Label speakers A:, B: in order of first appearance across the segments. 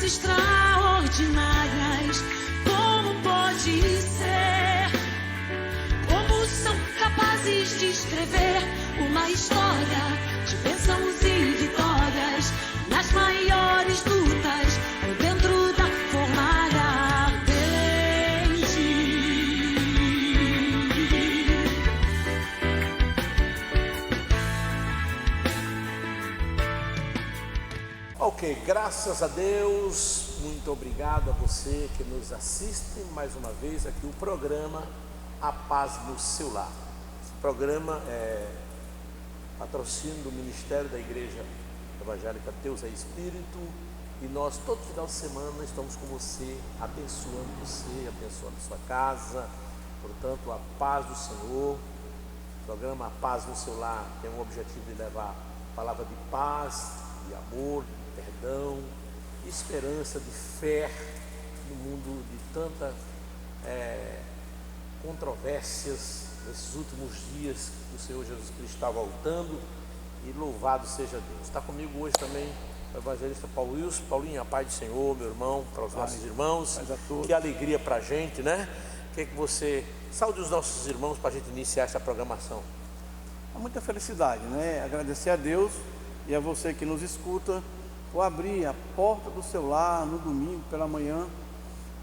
A: coisas extraordinárias. Como pode ser? Como são capazes de escrever uma história de bênçãos e vitórias nas maiores lutas ou dentro da fornalha ardente?
B: Ok, graças a Deus, muito obrigado a você que nos assiste mais uma vez aqui o programa A Paz no Seu Lar. Esse programa é patrocínio do Ministério da Igreja Evangélica Deus é Espírito, e nós todo final de semana estamos com você, abençoando sua casa. Portanto, a paz do Senhor. O programa A Paz no Seu Lar tem o objetivo de levar a palavra de paz, de amor, de perdão, de esperança, de fé no mundo de tanta controvérsias nesses últimos dias que o Senhor Jesus Cristo está voltando, e louvado seja Deus. Está comigo hoje também o evangelista Paulo Wilson. Paulinho, a paz do Senhor, meu irmão, para os nossos irmãos. Que alegria para a gente, né? Que você saúde os nossos irmãos para a gente iniciar essa programação.
C: É muita felicidade, né? Agradecer a Deus e a você que nos escuta por abrir a porta do seu lar no domingo pela manhã,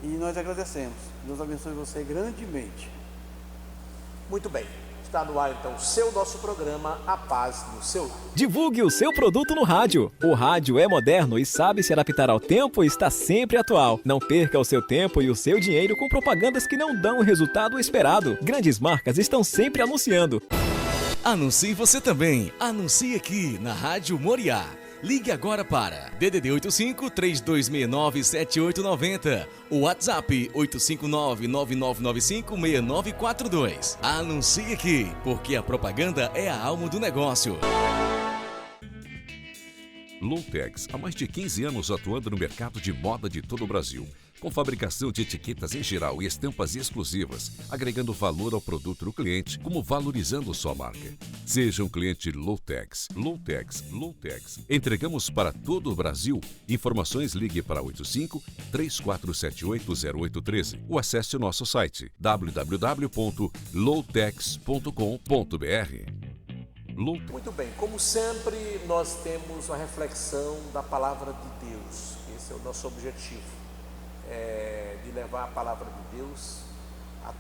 C: e nós agradecemos. Deus abençoe você grandemente.
B: Muito bem, está no ar então o nosso programa A Paz no Seu Lar.
D: Divulgue o seu produto no rádio. O rádio é moderno e sabe se adaptar ao tempo e está sempre atual. Não perca o seu tempo e o seu dinheiro com propagandas que não dão o resultado esperado. Grandes marcas estão sempre anunciando.
E: Anuncie você também. Anuncie aqui na Rádio Moriá. Ligue agora para DDD 85-3269-7890. O WhatsApp 859-9995-6942. Anuncie aqui, porque a propaganda é a alma do negócio.
F: Loutex, há mais de 15 anos atuando no mercado de moda de todo o Brasil, com fabricação de etiquetas em geral e estampas exclusivas, agregando valor ao produto do cliente, como valorizando sua marca. Seja um cliente Loutex. Loutex. Entregamos para todo o Brasil. Informações, ligue para 85-3478-0813 ou acesse o nosso site www.loutex.com.br.
B: Muito bem, como sempre, nós temos a reflexão da palavra de Deus. Esse é o nosso objetivo, de levar a palavra de Deus a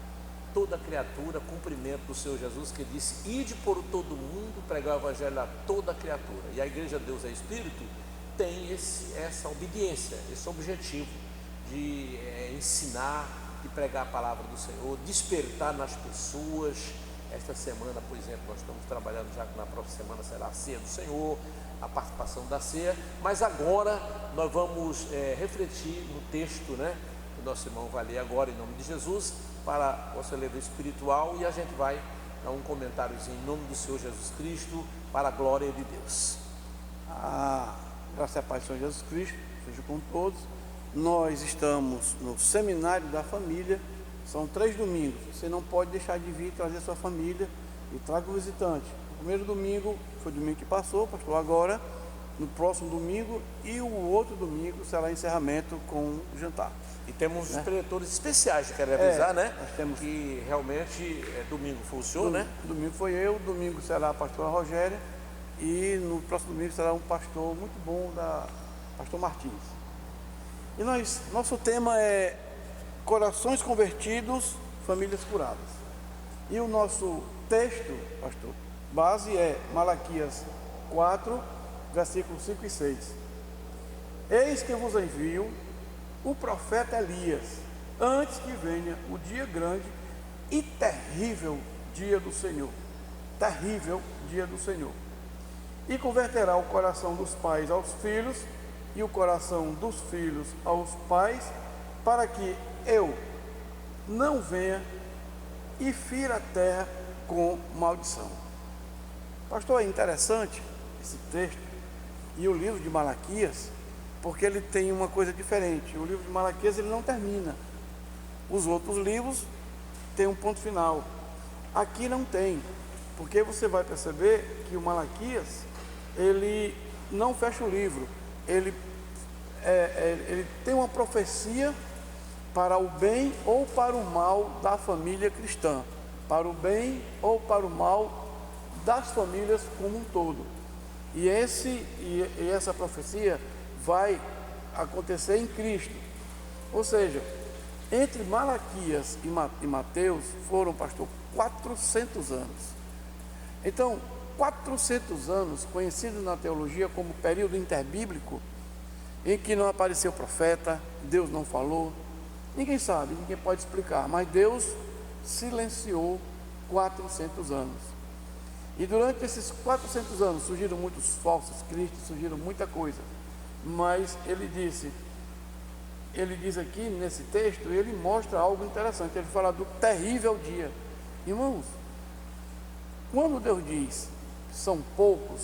B: toda criatura, cumprimento do Senhor Jesus, que disse: ide por todo mundo, pregar o evangelho a toda criatura. E a Igreja Deus é Espírito tem essa obediência, esse objetivo de ensinar, de pregar a palavra do Senhor, despertar nas pessoas. Esta semana, por exemplo, nós estamos trabalhando já que na próxima semana será a ceia do Senhor, a participação da ceia, mas agora nós vamos refletir no texto, né? O nosso irmão vai ler agora em nome de Jesus, para o seu livro espiritual, e a gente vai dar um comentáriozinho em nome do Senhor Jesus Cristo, para a glória de Deus.
C: Graças a paz do Senhor Jesus Cristo, seja com todos. Nós estamos no Seminário da Família. São 3 domingos, você não pode deixar de vir trazer sua família e traga um visitante. O primeiro domingo foi o domingo que passou, pastor, agora, no próximo domingo, e o outro domingo será encerramento com o jantar.
B: E temos os preletores especiais, que quero avisar, né?
C: Nós temos...
B: Que realmente domingo foi o senhor, né?
C: Domingo foi eu, domingo será a pastora Rogéria, e no próximo domingo será um pastor muito bom, pastor Martins. E nosso tema é corações convertidos, famílias curadas. E o nosso texto, pastor, base é Malaquias 4, versículos 5 e 6. Eis que vos envio o profeta Elias, antes que venha o dia grande e terrível dia do Senhor. Terrível dia do Senhor. E converterá o coração dos pais aos filhos e o coração dos filhos aos pais, para que eu não venha e fira a terra com maldição. Pastor, é interessante esse texto e o livro de Malaquias, porque ele tem uma coisa diferente. O livro de Malaquias ele não termina. Os outros livros têm um ponto final. Aqui não tem, porque você vai perceber que o Malaquias ele não fecha o livro, ele ele tem uma profecia para o bem ou para o mal da família cristã, para o bem ou para o mal das famílias como um todo. E essa profecia vai acontecer em Cristo. Ou seja, entre Malaquias e Mateus foram, pastor, 400 anos. Então, 400 anos, conhecido na teologia como período interbíblico, em que não apareceu profeta, Deus não falou, ninguém sabe, ninguém pode explicar, mas Deus silenciou 400 anos. E durante esses 400 anos surgiram muitos falsos cristos, surgiram muita coisa, mas ele diz aqui nesse texto, ele mostra algo interessante, ele fala do terrível dia. Irmãos, quando Deus diz são poucos,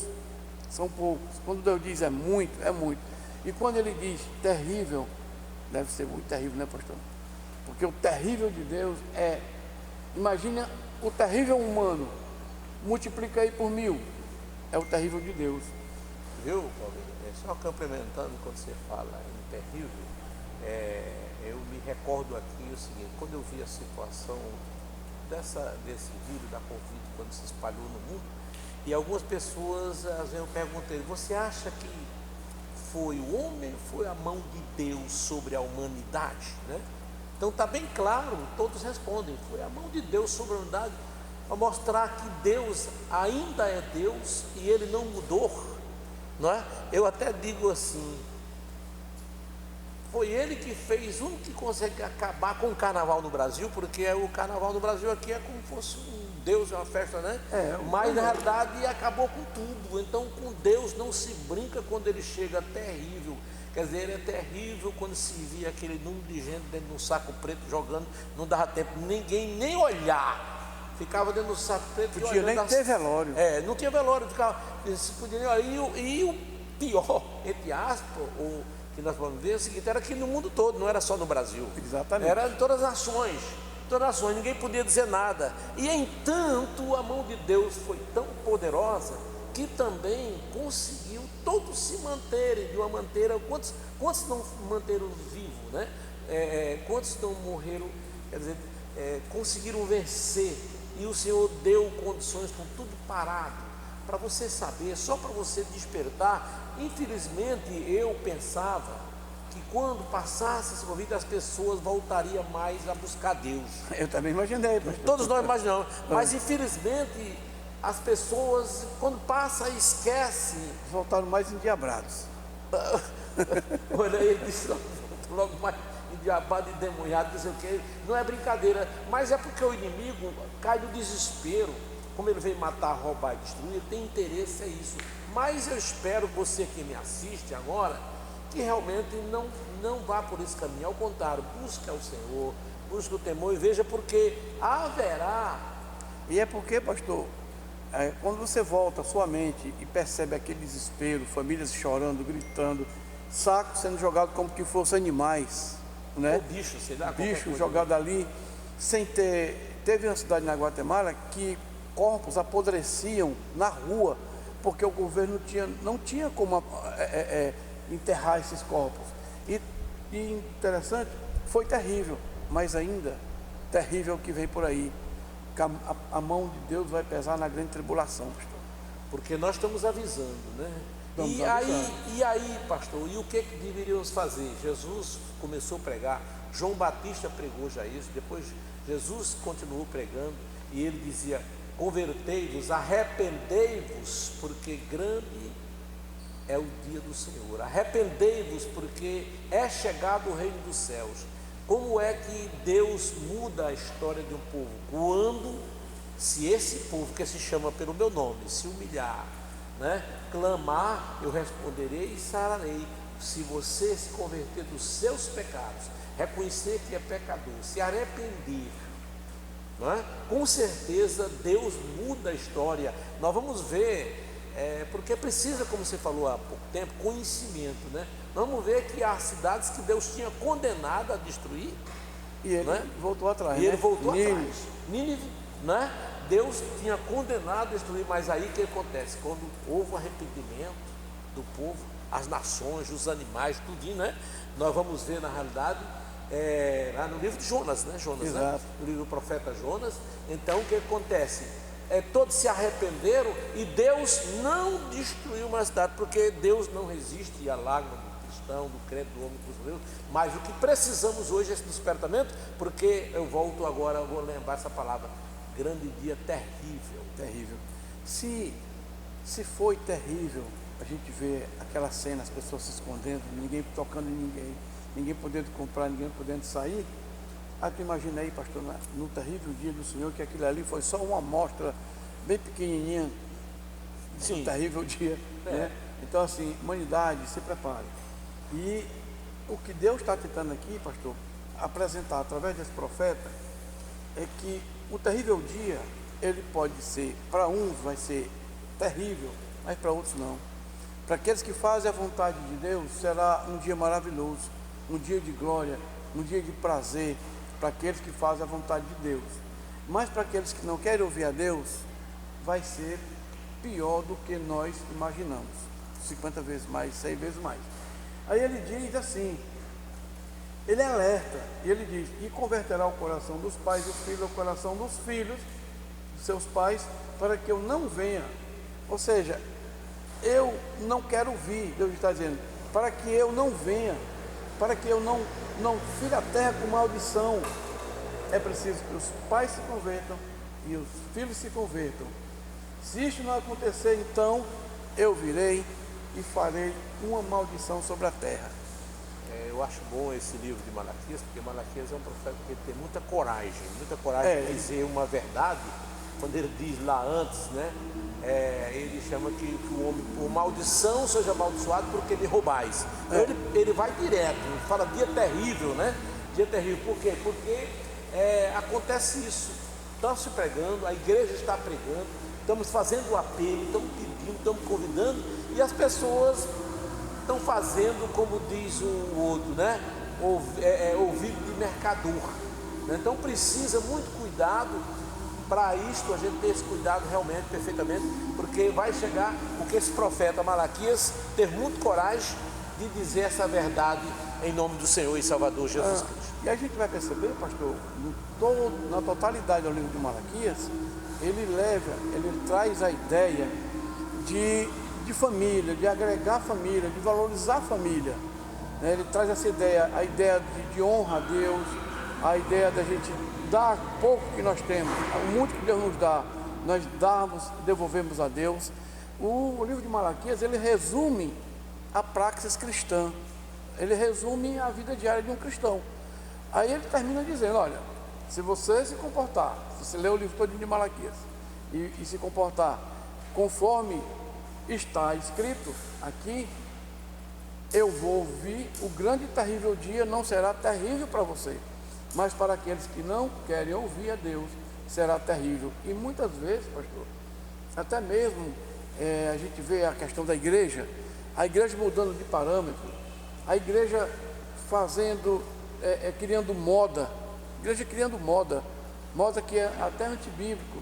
C: são poucos. Quando Deus diz é muito, é muito. E quando ele diz terrível, deve ser muito terrível, né, pastor? Porque o terrível de Deus imagina o terrível humano, multiplica aí por 1000, é o terrível de Deus.
B: Viu, Paulinho? Só complementando quando você fala em terrível, eu me recordo aqui o seguinte, quando eu vi a situação desse vírus da Covid, quando se espalhou no mundo, e algumas pessoas, às vezes eu perguntei, você acha que foi o homem ou foi a mão de Deus sobre a humanidade? Né? Então está bem claro, todos respondem, foi a mão de Deus sobre a humanidade, para mostrar que Deus ainda é Deus e Ele não mudou, não é? Eu até digo assim, foi Ele que fez, o único que consegue acabar com o carnaval no Brasil, porque o carnaval no Brasil aqui é como se fosse um Deus, uma festa, né? Mas na realidade acabou com tudo. Então com Deus não se brinca quando Ele chega terrível. Quer dizer, Ele é terrível quando se via aquele número de gente dentro de um saco preto jogando, não dava tempo ninguém nem olhar. Ficava dentro do saco preto.
C: Podia nem ter velório.
B: Não tinha velório, ficava, se podia nem olhar. E o pior, entre aspas, que nós vamos ver é o seguinte, era aqui no mundo todo, não era só no Brasil.
C: Exatamente.
B: Era em todas as nações, ninguém podia dizer nada. E entanto, a mão de Deus foi tão poderosa que também conseguiu todos se manterem de uma maneira. Quantos não manteram vivos, né? Quantos não morreram, quer dizer, conseguiram vencer. E o Senhor deu condições com tudo parado, para você saber, só para você despertar. Infelizmente eu pensava que quando passasse esse Covid as pessoas voltariam mais a buscar Deus.
C: Eu também imaginei, pastor.
B: Todos nós imaginamos, mas infelizmente as pessoas quando passa esquece.
C: Voltaram mais endiabrados.
B: Olha, ele disse logo mais endiabado e demoniado, não sei o que. Não é brincadeira, mas é porque o inimigo cai no desespero. Como ele veio matar, roubar e destruir, ele tem interesse, é isso. Mas eu espero você que me assiste agora, que realmente não vá por esse caminho. Ao contrário, busque ao Senhor, busque o temor e veja, porque haverá.
C: E é porque, pastor, quando você volta a sua mente e percebe aquele desespero, famílias chorando, gritando, sacos sendo jogados como que fossem animais, né?
B: Ou bicho, sei lá.
C: Bicho jogado ali, sem ter... Teve uma cidade na Guatemala que corpos apodreciam na rua, porque o governo não tinha como enterrar esses corpos. E interessante, foi terrível, mas ainda terrível o que vem por aí. A mão de Deus vai pesar na grande tribulação, pastor.
B: Porque nós estamos avisando, né? E aí, pastor, e o que deveríamos fazer? Jesus começou a pregar, João Batista pregou já isso, depois Jesus continuou pregando e ele dizia: convertei-vos, arrependei-vos, porque grande é o dia do Senhor. Arrependei-vos, porque é chegado o reino dos céus. Como é que Deus muda a história de um povo? Quando, se esse povo que se chama pelo meu nome se humilhar, né, clamar, eu responderei e sararei. Se você se converter dos seus pecados, reconhecer que é pecador, se arrepender, não é? Com certeza Deus muda a história. Nós vamos ver, porque precisa, como você falou há pouco tempo, conhecimento, né? Vamos ver que há cidades que Deus tinha condenado a destruir,
C: e ele voltou atrás.
B: Ele voltou atrás. Nínive, né? Deus tinha condenado a destruir, mas aí o que acontece? Quando houve arrependimento do povo, as nações, os animais, tudinho, né? Nós vamos ver na realidade lá no livro de Jonas, né? Jonas, né?
C: Exato.
B: No livro do profeta Jonas. Então o que acontece? Todos se arrependeram e Deus não destruiu uma cidade, porque Deus não resiste à lágrima do cristão, do crente, do homem dos Deus. Mas o que precisamos hoje é esse despertamento, porque eu volto agora, eu vou lembrar essa palavra, grande dia terrível.
C: Terrível. Se foi terrível, a gente vê aquela cena, as pessoas se escondendo, ninguém tocando em ninguém podendo comprar, ninguém podendo sair. Aí tu imagina aí, pastor, no terrível dia do Senhor, que aquilo ali foi só uma amostra bem pequenininha do terrível dia, né? Então assim, humanidade, se prepare. E o que Deus está tentando aqui, pastor, apresentar através desse profeta, é que o terrível dia, ele pode ser, para uns vai ser terrível, mas para outros não. Para aqueles que fazem a vontade de Deus, será um dia maravilhoso, um dia de glória, um dia de prazer, para aqueles que fazem a vontade de Deus. Mas para aqueles que não querem ouvir a Deus, vai ser pior do que nós imaginamos, 50 vezes mais, 100 vezes mais. Aí ele diz assim, ele alerta, e ele diz, e converterá o coração dos pais e os filhos ao coração dos filhos, dos seus pais, para que eu não venha. Ou seja, eu não quero vir, Deus está dizendo, para que eu não venha, para que eu não fira a terra com maldição. É preciso que os pais se convertam e os filhos se convertam. Se isto não acontecer, então eu virei e farei uma maldição sobre a terra.
B: Eu acho bom esse livro de Malaquias, porque Malaquias é um profeta que tem muita coragem de dizer uma verdade. Quando ele diz lá antes, né? Ele chama que o homem, por maldição, seja amaldiçoado porque lhe roubais. Ele vai direto, ele fala dia terrível, né? Dia terrível, por quê? Porque acontece isso. Estamos se pregando, a igreja está pregando, estamos fazendo o apelo, estamos pedindo, estamos convidando, e as pessoas estão fazendo como diz o outro, né? Ouvido de mercador, né? Então precisa muito cuidado. Para isto a gente ter esse cuidado realmente, perfeitamente, porque vai chegar, porque esse profeta Malaquias teve muito coragem de dizer essa verdade em nome do Senhor e Salvador Jesus Cristo.
C: E a gente vai perceber, pastor, na totalidade do livro de Malaquias, ele traz a ideia de família, de agregar família, de valorizar a família, né? Ele traz essa ideia, a ideia de honra a Deus, a ideia da gente dar pouco que nós temos, o muito que Deus nos dá, nós devolvemos a Deus. O livro de Malaquias, ele resume a praxis cristã, ele resume a vida diária de um cristão. Aí ele termina dizendo, olha, se você se comportar, se você ler o livro todo de Malaquias e se comportar conforme está escrito aqui, eu vou ouvir, o grande e terrível dia não será terrível para você, mas para aqueles que não querem ouvir a Deus, será terrível. E muitas vezes, pastor, até mesmo a gente vê a questão da igreja, a igreja mudando de parâmetro, a igreja criando moda, moda que é até antibíblico.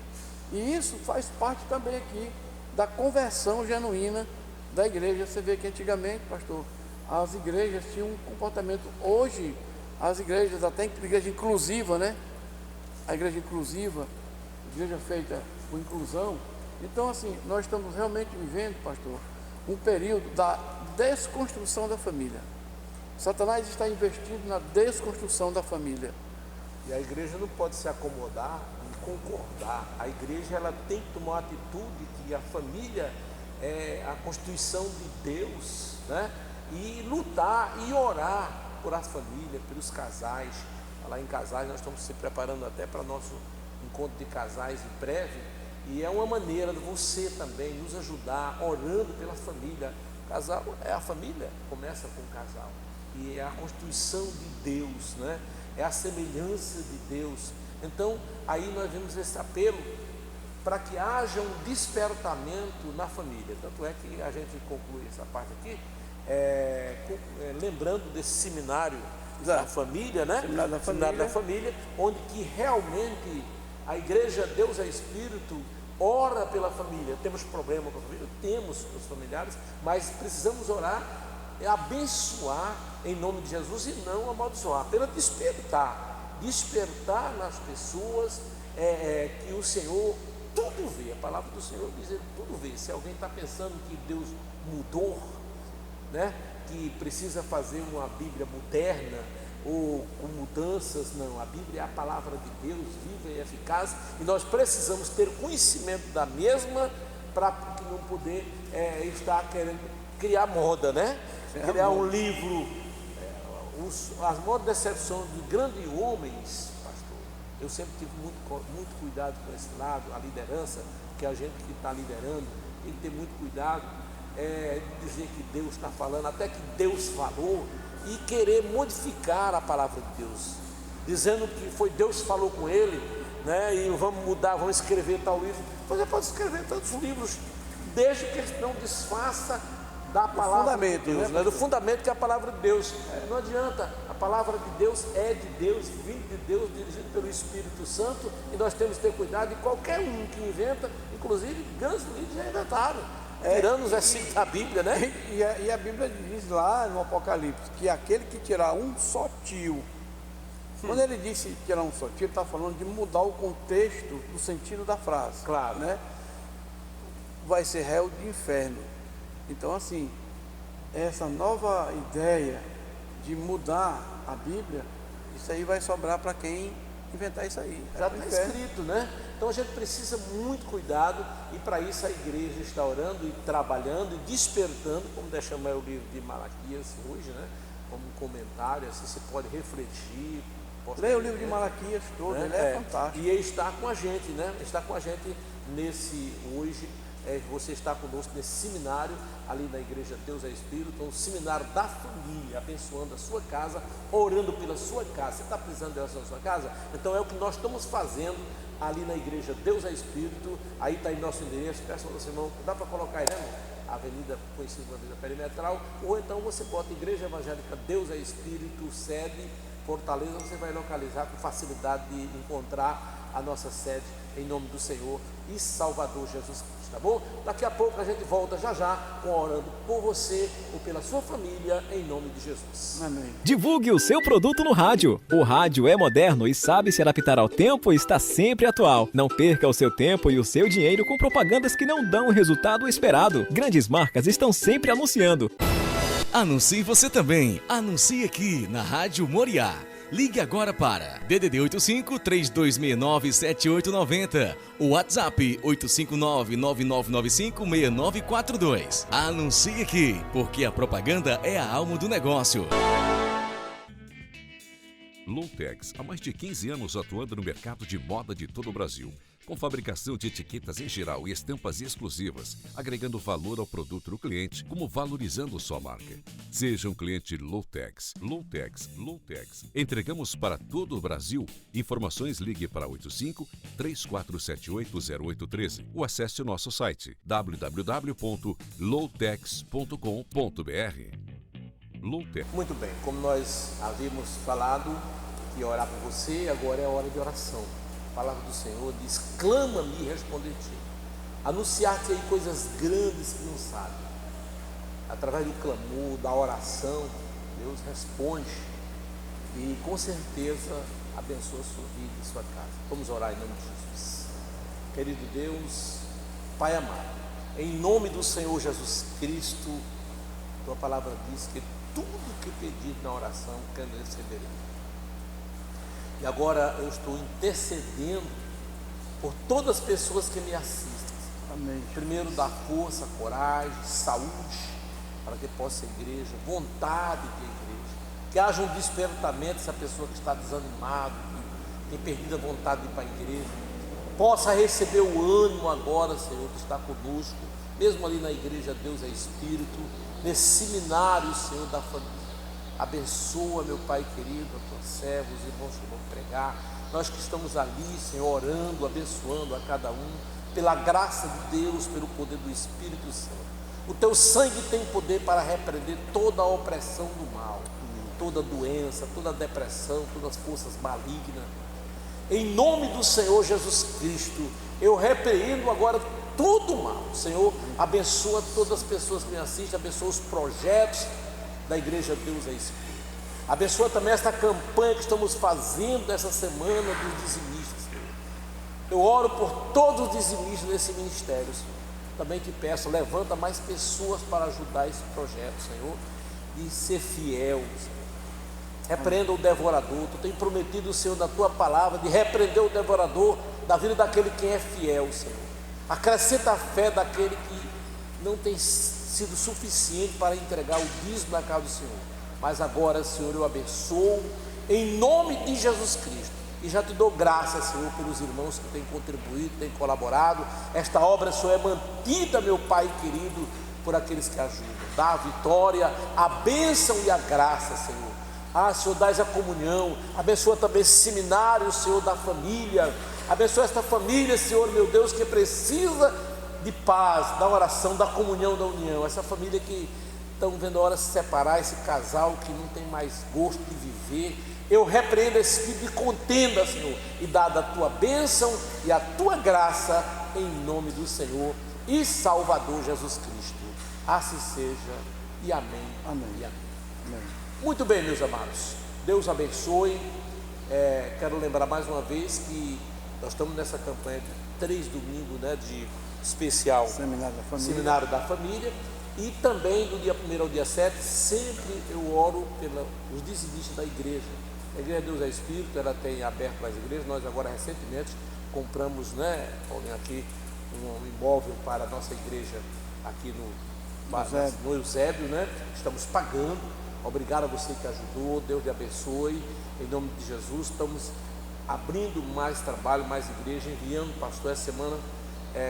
C: E isso faz parte também aqui da conversão genuína da igreja. Você vê que antigamente, pastor, as igrejas tinham um comportamento, hoje as igrejas, até igreja inclusiva, né? A igreja inclusiva, igreja feita com inclusão. Então, assim, nós estamos realmente vivendo, pastor, um período da desconstrução da família. Satanás está investindo na desconstrução da família.
B: E a igreja não pode se acomodar e concordar. A igreja, ela tem que tomar uma atitude que a família é a constituição de Deus, né? E lutar e orar por a família, pelos casais. Falar em casais, nós estamos se preparando até para nosso encontro de casais em breve, e é uma maneira de você também nos ajudar orando pela família. O casal é a família, começa com o casal, e é a constituição de Deus, né? É a semelhança de Deus. Então aí nós vemos esse apelo para que haja um despertamento na família. Tanto é que a gente conclui essa parte aqui lembrando desse seminário da família, né? Seminário da família, onde que realmente a igreja Deus é Espírito ora pela família. Temos problema com a família? Temos os familiares, mas precisamos orar é abençoar em nome de Jesus e não amaldiçoar, apenas despertar nas pessoas que o Senhor tudo vê. A palavra do Senhor diz, ele tudo vê. Se alguém está pensando que Deus mudou, né, que precisa fazer uma Bíblia moderna ou com mudanças, não, a Bíblia é a palavra de Deus, viva e eficaz, e nós precisamos ter conhecimento da mesma para não poder estar querendo criar moda, né? Criar um livro, as modas de decepção de grandes homens, pastor. Eu sempre tive muito cuidado com esse lado, a liderança, que a gente que está liderando tem que ter muito cuidado, de dizer que Deus está falando, até que Deus falou, e querer modificar a palavra de Deus, dizendo que foi Deus que falou com ele, né? E vamos mudar, vamos escrever tal livro. Você pode escrever tantos livros, desde que ele não desfaça da palavra de Deus, né? Do fundamento que é a palavra de Deus. Não adianta, a palavra de Deus é de Deus, vindo de Deus, dirigido pelo Espírito Santo, e nós temos que ter cuidado. E qualquer um que inventa, inclusive grandes livros já inventaram, tirando os versículos da Bíblia, né?
C: E a Bíblia diz lá no Apocalipse que aquele que tirar um só tio, quando ele disse tirar um só tio, ele está falando de mudar o contexto do sentido da frase,
B: claro,
C: né? Vai ser réu de inferno. Então, assim, essa nova ideia de mudar a Bíblia, isso aí vai sobrar para quem inventar isso aí.
B: Já está escrito, né? Então a gente precisa muito cuidado, e para isso a igreja está orando e trabalhando e despertando, como deixamos o livro de Malaquias hoje, né? Como um comentário, assim você pode refletir.
C: Leia o livro de Malaquias todo, ele é fantástico.
B: E ele está com a gente, né? Está com a gente nesse hoje. Você está conosco nesse seminário ali na igreja Deus é Espírito, um seminário da família, abençoando a sua casa, orando pela sua casa. Você está precisando de oração na sua casa? Então é o que nós estamos fazendo ali na igreja Deus é Espírito. Aí está aí nosso endereço, peço ao irmão, dá para colocar aí, né? Avenida, conhecida como Avenida Perimetral, ou então você bota Igreja Evangélica Deus é Espírito, sede Fortaleza, você vai localizar com facilidade de encontrar a nossa sede, em nome do Senhor e Salvador Jesus Cristo, tá bom? Daqui a pouco a gente volta já orando por você ou pela sua família, em nome de Jesus.
C: Amém.
D: Divulgue o seu produto no rádio. O rádio é moderno e sabe se adaptar ao tempo e está sempre atual. Não perca o seu tempo e o seu dinheiro com propagandas que não dão o resultado esperado. Grandes marcas estão sempre anunciando.
E: Anuncie você também. Anuncie aqui na Rádio Moriá. Ligue agora para DDD 85-3269-7890. O WhatsApp 859-9995-6942. Anuncie aqui, porque a propaganda é a alma do negócio.
F: Loutex, há mais de 15 anos atuando no mercado de moda de todo o Brasil, com fabricação de etiquetas em geral e estampas exclusivas, agregando valor ao produto do cliente, como valorizando sua marca. Seja um cliente Loutex. Loutex. Entregamos para todo o Brasil. Informações, ligue para 85-3478-0813 ou acesse o nosso site www.loutex.com.br. Loutex.
B: Muito bem, como nós havíamos falado que ia orar por você, agora é a hora de oração. A palavra do Senhor diz: clama-me e responderei-te. Anunciar-te aí coisas grandes que não sabe. Através do clamor, da oração, Deus responde e com certeza abençoa a sua vida e sua casa. Vamos orar em nome de Jesus. Querido Deus, Pai amado, em nome do Senhor Jesus Cristo, tua palavra diz que tudo que pedir na oração, que receberei. E agora eu estou intercedendo por todas as pessoas que me assistem.
C: Amém.
B: Primeiro, dá força, coragem, saúde, para que possa a igreja, vontade de igreja, que haja um despertamento, essa pessoa que está desanimada, que tem perdido a vontade de ir para a igreja, possa receber o ânimo agora, Senhor, que está conosco, mesmo ali na igreja Deus é Espírito, nesse seminário, Senhor, da família. Abençoa, meu Pai querido, a teus servos, os irmãos que vão pregar, nós que estamos ali, Senhor, orando, abençoando a cada um, pela graça de Deus, pelo poder do Espírito Santo. O teu sangue tem poder para repreender toda a opressão do mal, toda doença, toda depressão, todas as forças malignas. Em nome do Senhor Jesus Cristo, eu repreendo agora todo o mal. Senhor, abençoa todas as pessoas que me assistem, abençoa os projetos da Igreja Deus é Espírito. Abençoa também esta campanha que estamos fazendo nessa semana dos dizimistas, Senhor. Eu oro por todos os dizimistas desse ministério, Senhor. Também te peço, levanta mais pessoas para ajudar esse projeto, Senhor, de ser fiel, Senhor. Repreenda o devorador. Tu tem prometido, Senhor, na tua palavra, de repreender o devorador da vida daquele que é fiel, Senhor. Acrescenta a fé daquele que não tem sido suficiente para entregar o dízimo na casa do Senhor. Mas agora, Senhor, eu abençoo em nome de Jesus Cristo. E já te dou graças, Senhor, pelos irmãos que têm contribuído, têm colaborado. Esta obra, Senhor, é mantida, meu Pai querido, por aqueles que ajudam. Dá a vitória, a bênção e a graça, Senhor. Senhor, dás a comunhão. Abençoa também esse seminário, Senhor, da família. Abençoa esta família, Senhor, meu Deus, que precisa de paz, da oração, da comunhão, da união. Essa família que estão vendo a hora de se separar, esse casal que não tem mais gosto de viver. Eu repreendo esse espírito de contenda, Senhor, e dada a tua bênção e a tua graça, em nome do Senhor e Salvador Jesus Cristo. Assim seja, e amém.
C: Amém.
B: E amém.
C: Amém.
B: Muito bem, meus amados, Deus abençoe. Quero lembrar mais uma vez que nós estamos nessa campanha de 3 domingos, né, de especial Seminário da Família. E também do dia 1º ao dia 7, sempre eu oro pelos dizimistas da igreja. A Igreja Deus é Espírito, ela tem aberto as igrejas. Nós agora recentemente compramos, né, Paulinho, aqui um imóvel para a nossa igreja aqui no Eusébio, né? Estamos pagando. Obrigado a você que ajudou, Deus lhe abençoe. Em nome de Jesus, estamos abrindo mais trabalho, mais igreja, enviando pastor. Essa semana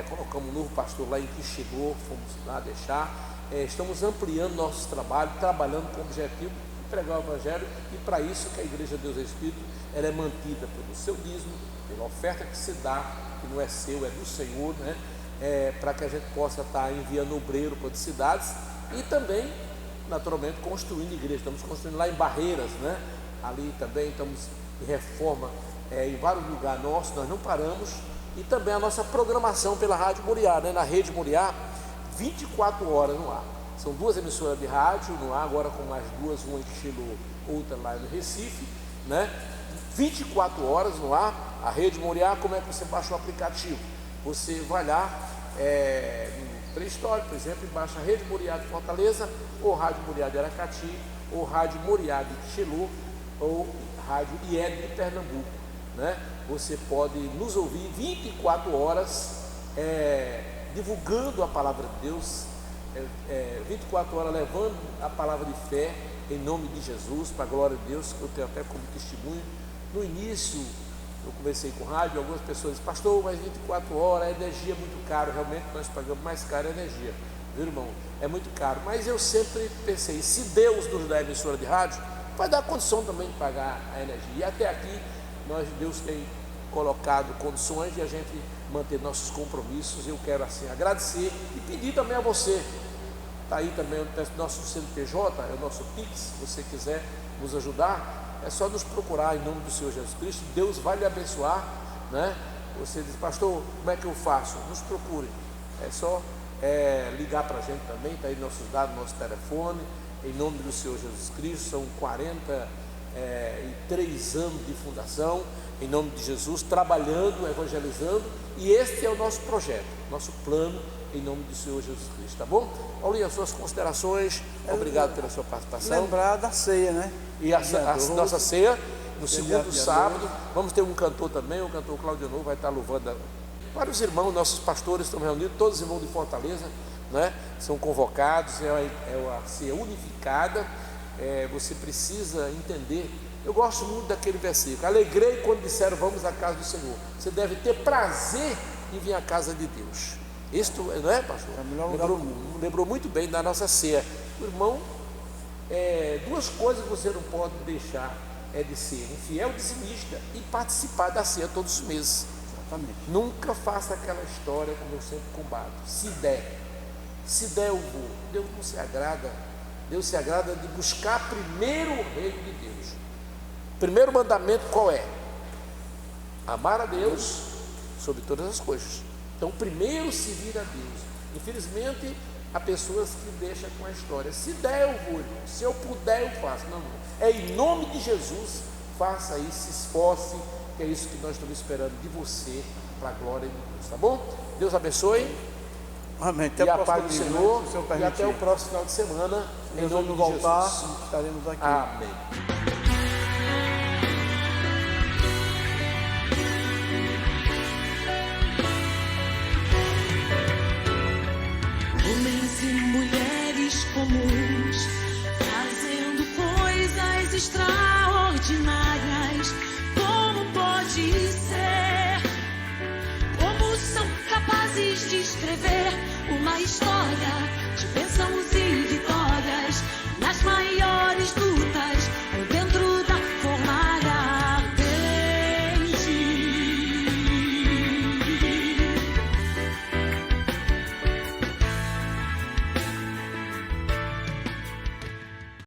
B: colocamos um novo pastor lá em Quixigô, fomos lá deixar. Estamos ampliando nosso trabalho, trabalhando com o objetivo de pregar o Evangelho, e para isso que a Igreja Deus é Espírito, ela é mantida pelo seu dízimo, pela oferta que se dá, que não é seu, é do Senhor, né? Para que a gente possa estar enviando obreiro para as cidades e também, naturalmente, construindo igreja. Estamos construindo lá em Barreiras, né? Ali também estamos em reforma em vários lugares nossos, nós não paramos. E também a nossa programação pela Rádio Moriá, né? Na Rede Moriá, 24 horas no ar. São 2 emissoras de rádio no ar, agora com mais 2, uma em Quixilô, outra lá no Recife, né? 24 horas no ar, a Rede Moriá. Como é que você baixa o aplicativo? Você vai lá no Play Store, por exemplo, e baixa a Rede Moriá de Fortaleza, ou Rádio Moriá de Aracati, ou Rádio Moriá de Quixilô, ou Rádio IED de Pernambuco, né? Você pode nos ouvir 24 horas divulgando a palavra de Deus, 24 horas levando a palavra de fé em nome de Jesus, para a glória de Deus, que eu tenho até como testemunho. No início eu conversei com rádio, algumas pessoas dizem: pastor, mas 24 horas, a energia é muito caro. Realmente nós pagamos mais caro a energia, viu, irmão? É muito caro, mas eu sempre pensei, se Deus nos dá a emissora de rádio, vai dar condição também de pagar a energia. E até aqui Deus tem colocado condições de a gente manter nossos compromissos. Eu quero assim agradecer e pedir também a você. Está aí também o nosso CNPJ, é o nosso Pix. Se você quiser nos ajudar, é só nos procurar em nome do Senhor Jesus Cristo. Deus vai lhe abençoar, né? Você diz: pastor, como é que eu faço? Nos procure. É só ligar para a gente também. Está aí nossos dados, nosso telefone. Em nome do Senhor Jesus Cristo. São 43 anos de fundação, em nome de Jesus, trabalhando, evangelizando, e este é o nosso projeto, nosso plano, em nome do Senhor Jesus Cristo, tá bom? Paulinho, as suas considerações, obrigado pela sua participação.
C: Lembrar da ceia, né?
B: E a nossa ceia, no segundo sábado, vamos ter um cantor também, o cantor Cláudio Novo vai estar louvando. Vários irmãos, nossos pastores estão reunidos, todos os irmãos de Fortaleza, né? São convocados, é uma ceia unificada. Você precisa entender. Eu gosto muito daquele versículo: alegrei quando disseram vamos à casa do Senhor. Você deve ter prazer em vir à casa de Deus. Isto, não é, pastor? Lembrou muito bem da nossa ceia. O irmão, 2 coisas que você não pode deixar de ser um fiel dizimista e participar da ceia todos os meses.
C: Exatamente.
B: Nunca faça aquela história como eu sempre combato: se der eu vou. Deus não se agrada. Deus se agrada de buscar primeiro o reino de Deus. Primeiro mandamento qual é? Amar a Deus sobre todas as coisas. Então primeiro servir a Deus. Infelizmente Há pessoas que deixam com a história. Se der, eu vou, irmão. Se eu puder, eu faço. Não, não. É em nome de Jesus, faça isso, se esforce, que é isso que nós estamos esperando de você, para a glória de Deus, tá bom? Deus abençoe.
C: Amém. Até
B: E
C: o
B: a
C: próximo
B: paz do
C: domingo,
B: Senhor.
C: né, se o Senhor
B: E
C: permitir.
B: até o próximo final de semana. Em
C: Deus
B: nome
C: nos
B: de
C: voltar,
B: Jesus.
C: estaremos aqui.
B: Amém.
A: Homens e mulheres comuns, fazendo coisas extraordinárias. Como pode ser? Como são capazes de escrever uma história de bênçãos e vitórias nas maiores